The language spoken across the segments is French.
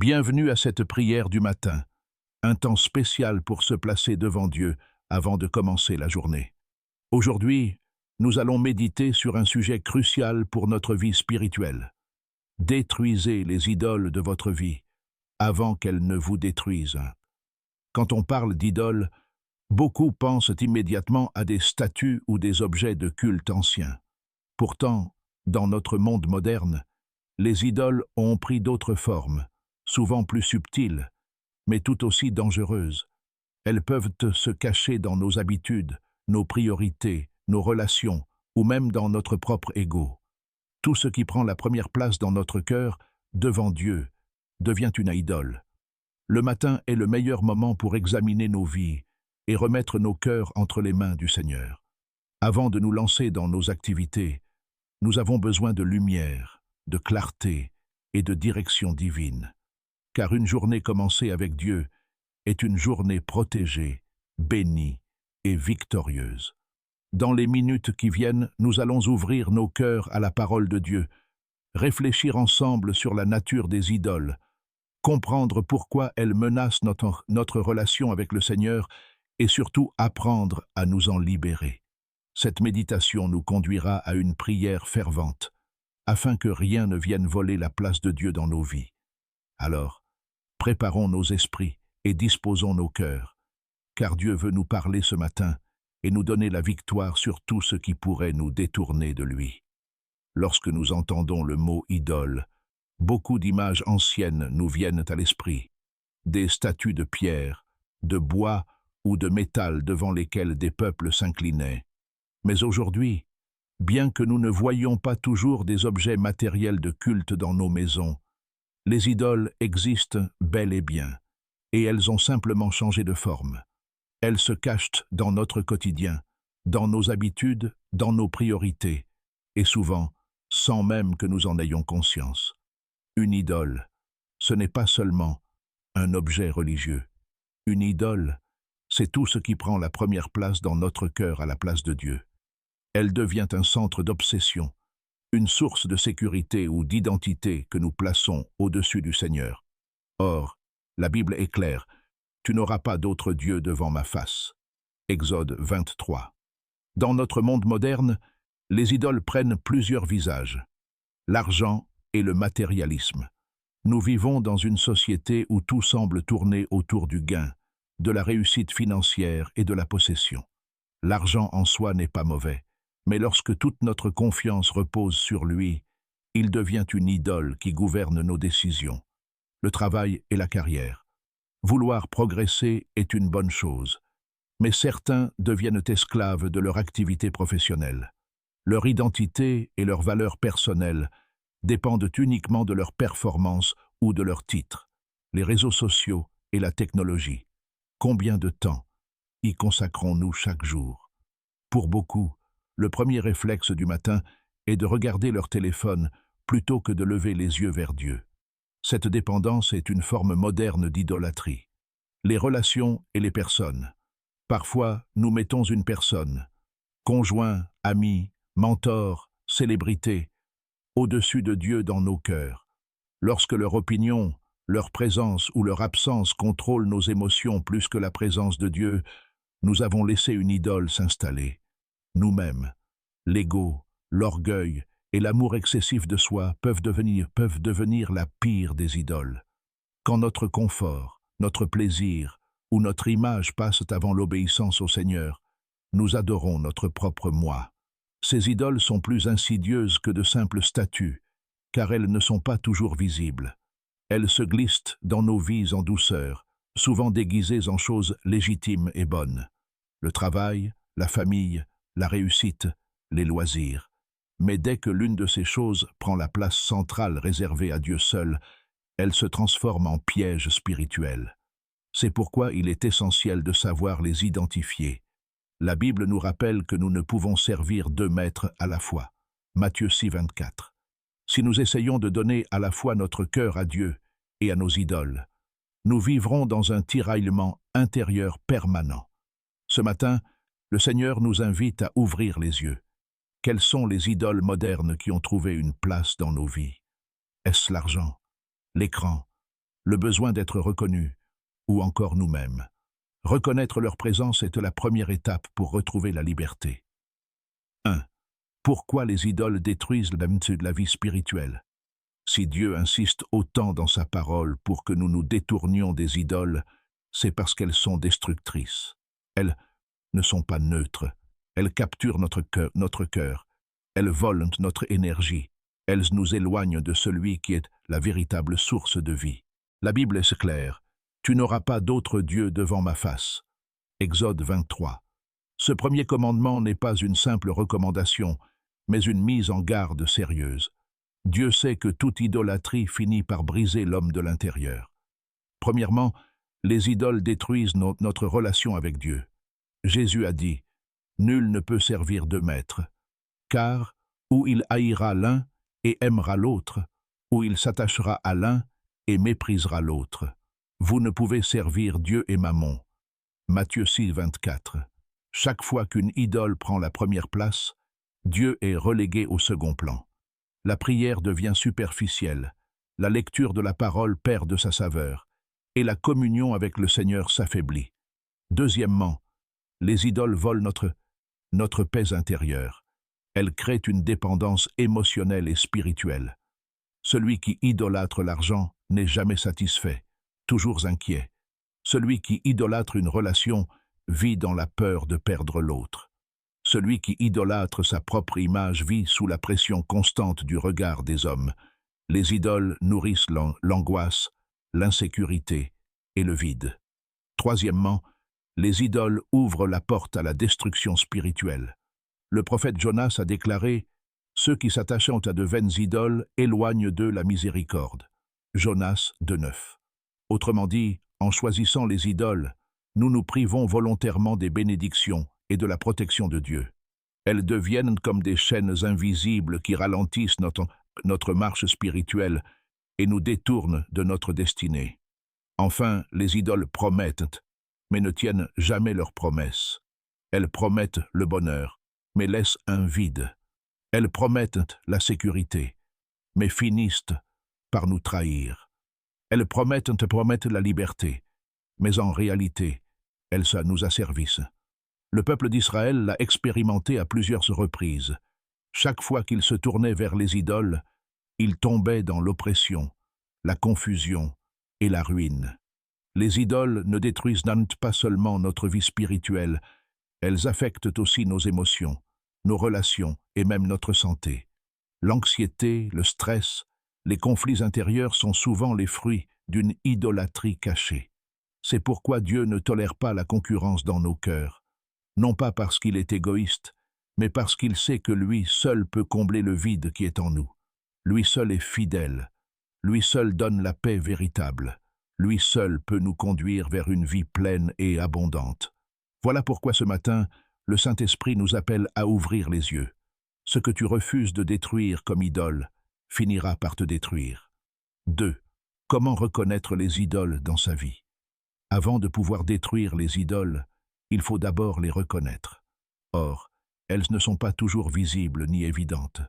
Bienvenue à cette prière du matin, un temps spécial pour se placer devant Dieu avant de commencer la journée. Aujourd'hui, nous allons méditer sur un sujet crucial pour notre vie spirituelle. Détruisez les idoles de votre vie avant qu'elles ne vous détruisent. Quand on parle d'idoles, beaucoup pensent immédiatement à des statues ou des objets de culte anciens. Pourtant, dans notre monde moderne, les idoles ont pris d'autres formes, souvent plus subtiles, mais tout aussi dangereuses. Elles peuvent se cacher dans nos habitudes, nos priorités, nos relations, ou même dans notre propre ego. Tout ce qui prend la première place dans notre cœur, devant Dieu, devient une idole. Le matin est le meilleur moment pour examiner nos vies et remettre nos cœurs entre les mains du Seigneur. Avant de nous lancer dans nos activités, nous avons besoin de lumière, de clarté et de direction divine. Car une journée commencée avec Dieu est une journée protégée, bénie et victorieuse. Dans les minutes qui viennent, nous allons ouvrir nos cœurs à la parole de Dieu, réfléchir ensemble sur la nature des idoles, comprendre pourquoi elles menacent notre relation avec le Seigneur et surtout apprendre à nous en libérer. Cette méditation nous conduira à une prière fervente, afin que rien ne vienne voler la place de Dieu dans nos vies. Alors, préparons nos esprits et disposons nos cœurs, car Dieu veut nous parler ce matin et nous donner la victoire sur tout ce qui pourrait nous détourner de lui. Lorsque nous entendons le mot « idole », beaucoup d'images anciennes nous viennent à l'esprit, des statues de pierre, de bois ou de métal devant lesquelles des peuples s'inclinaient. Mais aujourd'hui, bien que nous ne voyions pas toujours des objets matériels de culte dans nos maisons, les idoles existent bel et bien, et elles ont simplement changé de forme. Elles se cachent dans notre quotidien, dans nos habitudes, dans nos priorités, et souvent, sans même que nous en ayons conscience. Une idole, ce n'est pas seulement un objet religieux. Une idole, c'est tout ce qui prend la première place dans notre cœur à la place de Dieu. Elle devient un centre d'obsession, une source de sécurité ou d'identité que nous plaçons au-dessus du Seigneur. Or, la Bible est claire, « Tu n'auras pas d'autre Dieu devant ma face » Exode 23. Dans notre monde moderne, les idoles prennent plusieurs visages. L'argent et le matérialisme. Nous vivons dans une société où tout semble tourner autour du gain, de la réussite financière et de la possession. L'argent en soi n'est pas mauvais, mais lorsque toute notre confiance repose sur lui, il devient une idole qui gouverne nos décisions. Le travail et la carrière. Vouloir progresser est une bonne chose, mais certains deviennent esclaves de leur activité professionnelle. Leur identité et leurs valeurs personnelles dépendent uniquement de leur performance ou de leur titre. Les réseaux sociaux et la technologie. Combien de temps y consacrons-nous chaque jour? Pour beaucoup, le premier réflexe du matin est de regarder leur téléphone plutôt que de lever les yeux vers Dieu. Cette dépendance est une forme moderne d'idolâtrie. Les relations et les personnes. Parfois, nous mettons une personne, conjoint, ami, mentor, célébrité, au-dessus de Dieu dans nos cœurs. Lorsque leur opinion, leur présence ou leur absence contrôlent nos émotions plus que la présence de Dieu, nous avons laissé une idole s'installer. Nous-mêmes, l'ego, l'orgueil et l'amour excessif de soi peuvent devenir la pire des idoles. Quand notre confort, notre plaisir ou notre image passent avant l'obéissance au Seigneur, nous adorons notre propre moi. Ces idoles sont plus insidieuses que de simples statues, car elles ne sont pas toujours visibles. Elles se glissent dans nos vies en douceur, souvent déguisées en choses légitimes et bonnes. Le travail, la famille, la réussite, les loisirs. Mais dès que l'une de ces choses prend la place centrale réservée à Dieu seul, elle se transforme en piège spirituel. C'est pourquoi il est essentiel de savoir les identifier. La Bible nous rappelle que nous ne pouvons servir deux maîtres à la fois. Matthieu 6, 24. Si nous essayons de donner à la fois notre cœur à Dieu et à nos idoles, nous vivrons dans un tiraillement intérieur permanent. Ce matin, le Seigneur nous invite à ouvrir les yeux. Quelles sont les idoles modernes qui ont trouvé une place dans nos vies? Est-ce l'argent, l'écran, le besoin d'être reconnus, ou encore nous-mêmes. Reconnaître leur présence est la première étape pour retrouver la liberté. 1. Pourquoi les idoles détruisent la vie spirituelle? Si Dieu insiste autant dans sa parole pour que nous nous détournions des idoles, c'est parce qu'elles sont destructrices. Elles ne sont pas neutres. Elles capturent notre cœur. Elles volent notre énergie. Elles nous éloignent de celui qui est la véritable source de vie. La Bible est claire. Tu n'auras pas d'autre Dieu devant ma face. Exode 23. Ce premier commandement n'est pas une simple recommandation, mais une mise en garde sérieuse. Dieu sait que toute idolâtrie finit par briser l'homme de l'intérieur. Premièrement, les idoles détruisent notre relation avec Dieu. Jésus a dit, « Nul ne peut servir deux maîtres, car ou il haïra l'un et aimera l'autre, ou il s'attachera à l'un et méprisera l'autre. Vous ne pouvez servir Dieu et Mammon. » Matthieu 6, 24. Chaque fois qu'une idole prend la première place, Dieu est relégué au second plan. La prière devient superficielle, la lecture de la parole perd de sa saveur, et la communion avec le Seigneur s'affaiblit. Deuxièmement, les idoles volent notre paix intérieure. Elles créent une dépendance émotionnelle et spirituelle. Celui qui idolâtre l'argent n'est jamais satisfait, toujours inquiet. Celui qui idolâtre une relation vit dans la peur de perdre l'autre. Celui qui idolâtre sa propre image vit sous la pression constante du regard des hommes. Les idoles nourrissent l'angoisse, l'insécurité et le vide. Troisièmement, les idoles ouvrent la porte à la destruction spirituelle. Le prophète Jonas a déclaré « Ceux qui s'attachent à de vaines idoles éloignent d'eux la miséricorde. » Jonas 2,9. Autrement dit, en choisissant les idoles, nous nous privons volontairement des bénédictions et de la protection de Dieu. Elles deviennent comme des chaînes invisibles qui ralentissent notre marche spirituelle et nous détournent de notre destinée. Enfin, les idoles promettent, mais ne tiennent jamais leurs promesses. Elles promettent le bonheur, mais laissent un vide. Elles promettent la sécurité, mais finissent par nous trahir. Elles promettent la liberté, mais en réalité, elles nous asservissent. Le peuple d'Israël l'a expérimenté à plusieurs reprises. Chaque fois qu'il se tournait vers les idoles, il tombait dans l'oppression, la confusion et la ruine. Les idoles ne détruisent pas seulement notre vie spirituelle, elles affectent aussi nos émotions, nos relations et même notre santé. L'anxiété, le stress, les conflits intérieurs sont souvent les fruits d'une idolâtrie cachée. C'est pourquoi Dieu ne tolère pas la concurrence dans nos cœurs, non pas parce qu'il est égoïste, mais parce qu'il sait que lui seul peut combler le vide qui est en nous. Lui seul est fidèle, lui seul donne la paix véritable, lui seul peut nous conduire vers une vie pleine et abondante. Voilà pourquoi ce matin, le Saint-Esprit nous appelle à ouvrir les yeux. Ce que tu refuses de détruire comme idole finira par te détruire. 2. Comment reconnaître les idoles dans sa vie? Avant de pouvoir détruire les idoles, il faut d'abord les reconnaître. Or, elles ne sont pas toujours visibles ni évidentes.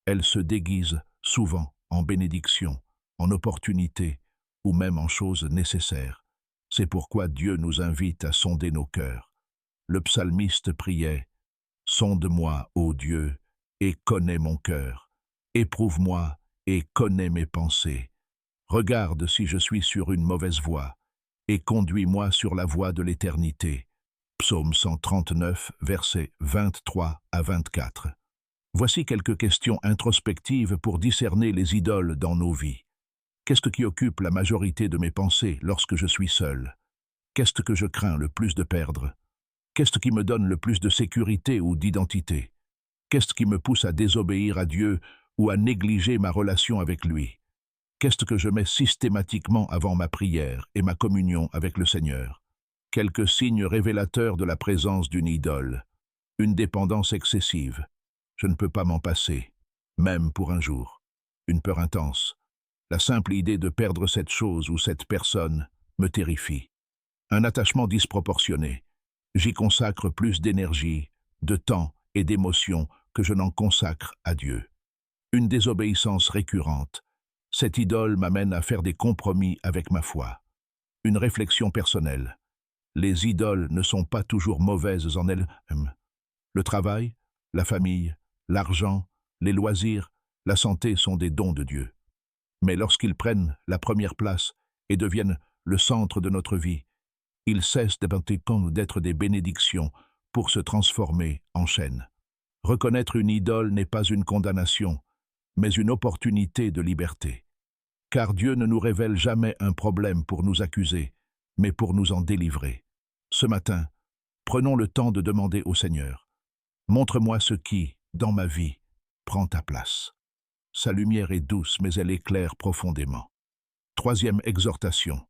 Elles se déguisent souvent en bénédictions, en opportunités ou même en choses nécessaires. C'est pourquoi Dieu nous invite à sonder nos cœurs. Le psalmiste priait « Sonde-moi, ô Dieu, et connais mon cœur. Éprouve-moi et connais mes pensées. Regarde si je suis sur une mauvaise voie, et conduis-moi sur la voie de l'éternité. » Psaume 139, versets 23 à 24. Voici quelques questions introspectives pour discerner les idoles dans nos vies. Qu'est-ce qui occupe la majorité de mes pensées lorsque je suis seul? Qu'est-ce que je crains le plus de perdre? Qu'est-ce qui me donne le plus de sécurité ou d'identité? Qu'est-ce qui me pousse à désobéir à Dieu ou à négliger ma relation avec lui? Qu'est-ce que je mets systématiquement avant ma prière et ma communion avec le Seigneur? Quelques signes révélateurs de la présence d'une idole. Une dépendance excessive. Je ne peux pas m'en passer, même pour un jour. Une peur intense. La simple idée de perdre cette chose ou cette personne me terrifie. Un attachement disproportionné. J'y consacre plus d'énergie, de temps et d'émotion que je n'en consacre à Dieu. Une désobéissance récurrente. Cette idole m'amène à faire des compromis avec ma foi. Une réflexion personnelle. Les idoles ne sont pas toujours mauvaises en elles-mêmes. Le travail, la famille, l'argent, les loisirs, la santé sont des dons de Dieu. Mais lorsqu'ils prennent la première place et deviennent le centre de notre vie, ils cessent d'être des bénédictions pour se transformer en chaînes. Reconnaître une idole n'est pas une condamnation, mais une opportunité de liberté. Car Dieu ne nous révèle jamais un problème pour nous accuser, mais pour nous en délivrer. Ce matin, prenons le temps de demander au Seigneur, « Montre-moi ce qui, dans ma vie, prend ta place. » Sa lumière est douce, mais elle éclaire profondément. Troisième exhortation.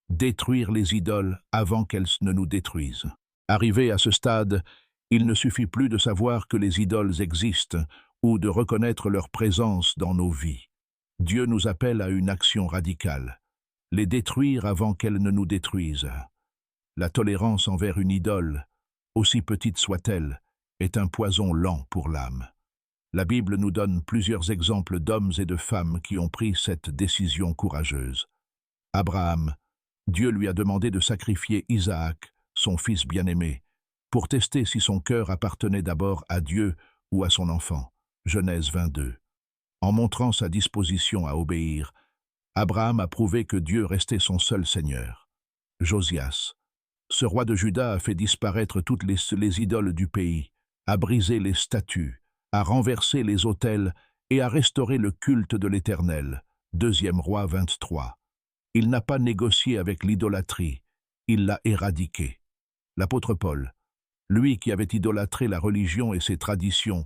Détruire les idoles avant qu'elles ne nous détruisent. Arrivé à ce stade, il ne suffit plus de savoir que les idoles existent ou de reconnaître leur présence dans nos vies. Dieu nous appelle à une action radicale, les détruire avant qu'elles ne nous détruisent. La tolérance envers une idole, aussi petite soit-elle, est un poison lent pour l'âme. La Bible nous donne plusieurs exemples d'hommes et de femmes qui ont pris cette décision courageuse. Abraham, Dieu lui a demandé de sacrifier Isaac, son fils bien-aimé, pour tester si son cœur appartenait d'abord à Dieu ou à son enfant. Genèse 22. En montrant sa disposition à obéir, Abraham a prouvé que Dieu restait son seul Seigneur. Josias, ce roi de Juda a fait disparaître toutes les idoles du pays, a brisé les statues, a renversé les autels et a restauré le culte de l'Éternel. Deuxième Roi 23. Il n'a pas négocié avec l'idolâtrie, il l'a éradiquée. L'apôtre Paul, lui qui avait idolâtré la religion et ses traditions,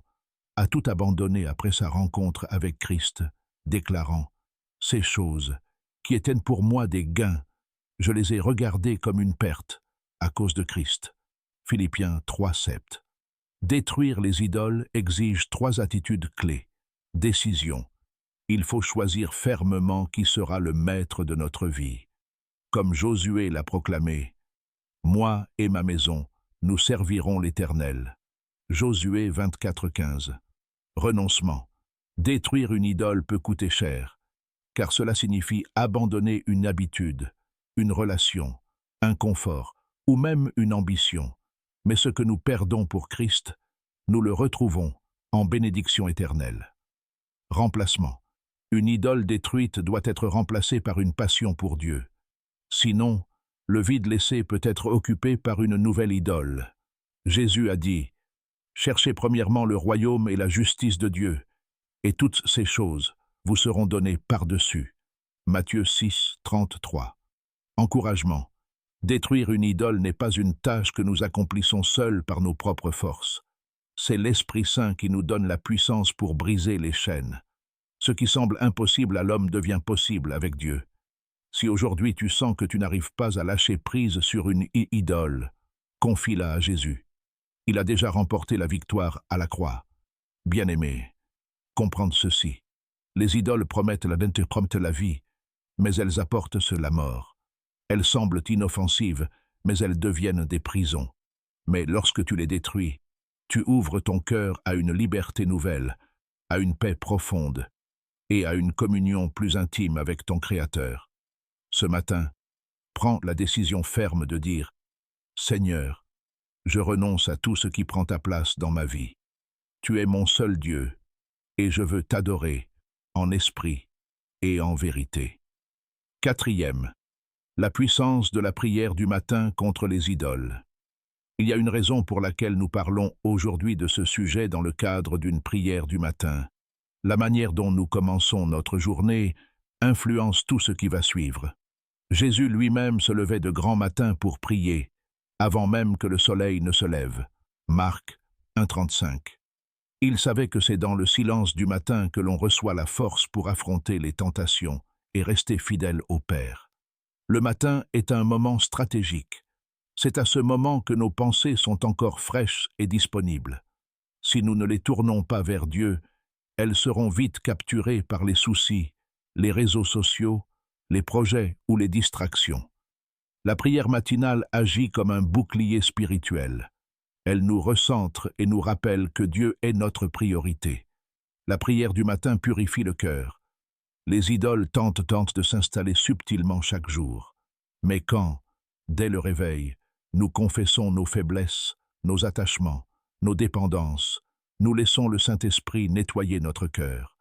a tout abandonné après sa rencontre avec Christ, déclarant « Ces choses, qui étaient pour moi des gains, je les ai regardées comme une perte, à cause de Christ. » Philippiens 3:7. Détruire les idoles exige 3 attitudes clés. Décision. Il faut choisir fermement qui sera le maître de notre vie. Comme Josué l'a proclamé, « Moi et ma maison, nous servirons l'Éternel. » Josué 24:15. Renoncement. Détruire une idole peut coûter cher, car cela signifie abandonner une habitude, une relation, un confort ou même une ambition. Mais ce que nous perdons pour Christ, nous le retrouvons en bénédiction éternelle. Remplacement. Une idole détruite doit être remplacée par une passion pour Dieu. Sinon, le vide laissé peut être occupé par une nouvelle idole. Jésus a dit « Cherchez premièrement le royaume et la justice de Dieu, et toutes ces choses vous seront données par-dessus. » Matthieu 6:33. Encouragement. Détruire une idole n'est pas une tâche que nous accomplissons seuls par nos propres forces. C'est l'Esprit Saint qui nous donne la puissance pour briser les chaînes. Ce qui semble impossible à l'homme devient possible avec Dieu. Si aujourd'hui tu sens que tu n'arrives pas à lâcher prise sur une idole, confie-la à Jésus. Il a déjà remporté la victoire à la croix. Bien-aimé, comprendre ceci. Les idoles promettent la vie, mais elles apportent la mort. Elles semblent inoffensives, mais elles deviennent des prisons. Mais lorsque tu les détruis, tu ouvres ton cœur à une liberté nouvelle, à une paix profonde et à une communion plus intime avec ton Créateur. Ce matin, prends la décision ferme de dire « Seigneur, je renonce à tout ce qui prend ta place dans ma vie. Tu es mon seul Dieu, et je veux t'adorer en esprit et en vérité. » Quatrième, la puissance de la prière du matin contre les idoles. Il y a une raison pour laquelle nous parlons aujourd'hui de ce sujet dans le cadre d'une prière du matin. La manière dont nous commençons notre journée influence tout ce qui va suivre. Jésus lui-même se levait de grand matin pour prier, avant même que le soleil ne se lève. Marc 1:35. Il savait que c'est dans le silence du matin que l'on reçoit la force pour affronter les tentations et rester fidèle au Père. Le matin est un moment stratégique. C'est à ce moment que nos pensées sont encore fraîches et disponibles. Si nous ne les tournons pas vers Dieu, elles seront vite capturées par les soucis, les réseaux sociaux, les projets ou les distractions. La prière matinale agit comme un bouclier spirituel. Elle nous recentre et nous rappelle que Dieu est notre priorité. La prière du matin purifie le cœur. Les idoles tentent de s'installer subtilement chaque jour. Mais quand, dès le réveil, nous confessons nos faiblesses, nos attachements, nos dépendances, nous laissons le Saint-Esprit nettoyer notre cœur.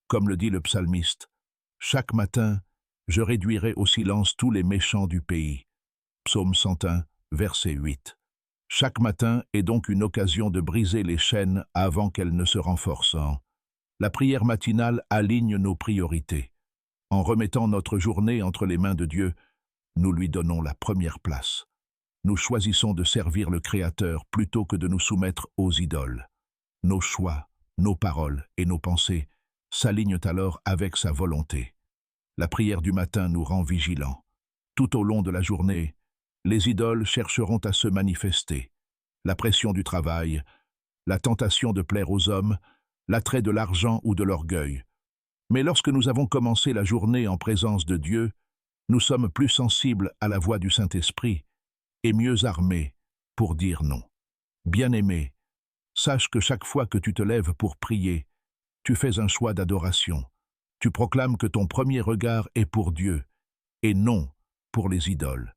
Comme le dit le psalmiste, « Chaque matin, je réduirai au silence tous les méchants du pays. » Psaume 101, verset 8. Chaque matin est donc une occasion de briser les chaînes avant qu'elles ne se renforcent. La prière matinale aligne nos priorités. En remettant notre journée entre les mains de Dieu, nous lui donnons la première place. Nous choisissons de servir le Créateur plutôt que de nous soumettre aux idoles. Nos choix, nos paroles et nos pensées s'alignent alors avec sa volonté. La prière du matin nous rend vigilants. Tout au long de la journée, les idoles chercheront à se manifester. La pression du travail, la tentation de plaire aux hommes, l'attrait de l'argent ou de l'orgueil. Mais lorsque nous avons commencé la journée en présence de Dieu, nous sommes plus sensibles à la voix du Saint-Esprit et mieux armés pour dire non. Bien-aimé, sache que chaque fois que tu te lèves pour prier, tu fais un choix d'adoration. Tu proclames que ton premier regard est pour Dieu et non pour les idoles.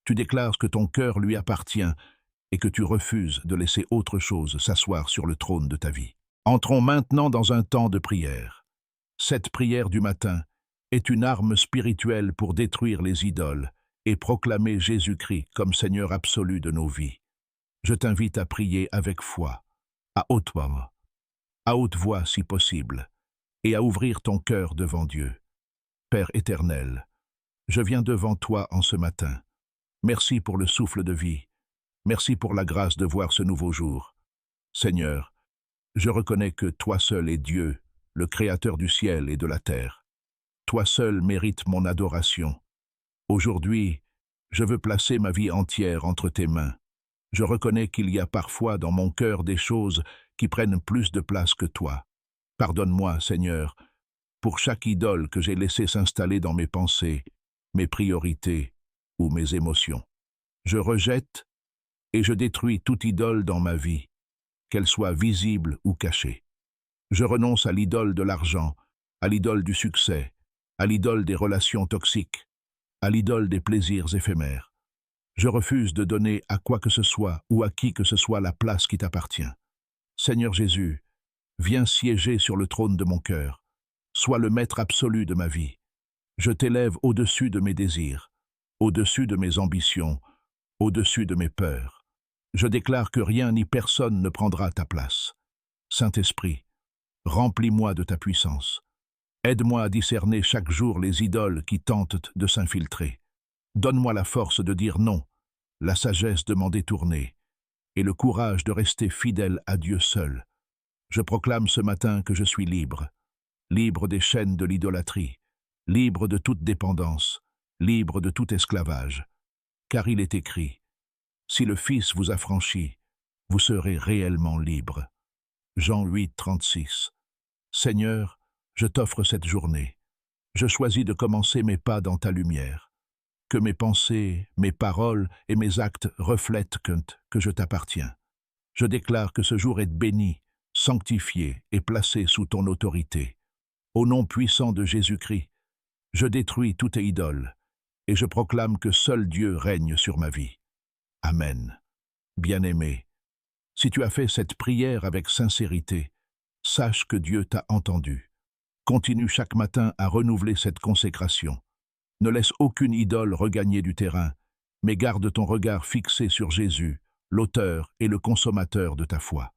Tu déclares que ton cœur lui appartient et que tu refuses de laisser autre chose s'asseoir sur le trône de ta vie. Entrons maintenant dans un temps de prière. Cette prière du matin est une arme spirituelle pour détruire les idoles et proclamer Jésus-Christ comme Seigneur absolu de nos vies. Je t'invite à prier avec foi, à haute voix si possible, et à ouvrir ton cœur devant Dieu. Père éternel, je viens devant toi en ce matin. Merci pour le souffle de vie. Merci pour la grâce de voir ce nouveau jour. Seigneur, je reconnais que toi seul es Dieu, le Créateur du ciel et de la terre. Toi seul mérites mon adoration. Aujourd'hui, je veux placer ma vie entière entre tes mains. Je reconnais qu'il y a parfois dans mon cœur des choses qui prennent plus de place que toi. Pardonne-moi, Seigneur, pour chaque idole que j'ai laissé s'installer dans mes pensées, mes priorités ou mes émotions. Je rejette et je détruis toute idole dans ma vie, qu'elle soit visible ou cachée. Je renonce à l'idole de l'argent, à l'idole du succès, à l'idole des relations toxiques, à l'idole des plaisirs éphémères. Je refuse de donner à quoi que ce soit ou à qui que ce soit la place qui t'appartient. Seigneur Jésus, viens siéger sur le trône de mon cœur. Sois le maître absolu de ma vie. Je t'élève au-dessus de mes désirs, au-dessus de mes ambitions, au-dessus de mes peurs. Je déclare que rien ni personne ne prendra ta place. Saint-Esprit, remplis-moi de ta puissance. Aide-moi à discerner chaque jour les idoles qui tentent de s'infiltrer. Donne-moi la force de dire non, la sagesse de m'en détourner, et le courage de rester fidèle à Dieu seul. Je proclame ce matin que je suis libre, libre des chaînes de l'idolâtrie, libre de toute dépendance, libre de tout esclavage. Car il est écrit, « Si le Fils vous affranchit, vous serez réellement libre. » Jean 8, 36. Seigneur, je t'offre cette journée. Je choisis de commencer mes pas dans ta lumière. Que mes pensées, mes paroles et mes actes reflètent que je t'appartiens. Je déclare que ce jour est béni, sanctifié et placé sous ton autorité. Au nom puissant de Jésus-Christ, je détruis toute idole et je proclame que seul Dieu règne sur ma vie. Amen. Bien-aimé, si tu as fait cette prière avec sincérité, sache que Dieu t'a entendu. Continue chaque matin à renouveler cette consécration. Ne laisse aucune idole regagner du terrain, mais garde ton regard fixé sur Jésus, l'auteur et le consommateur de ta foi.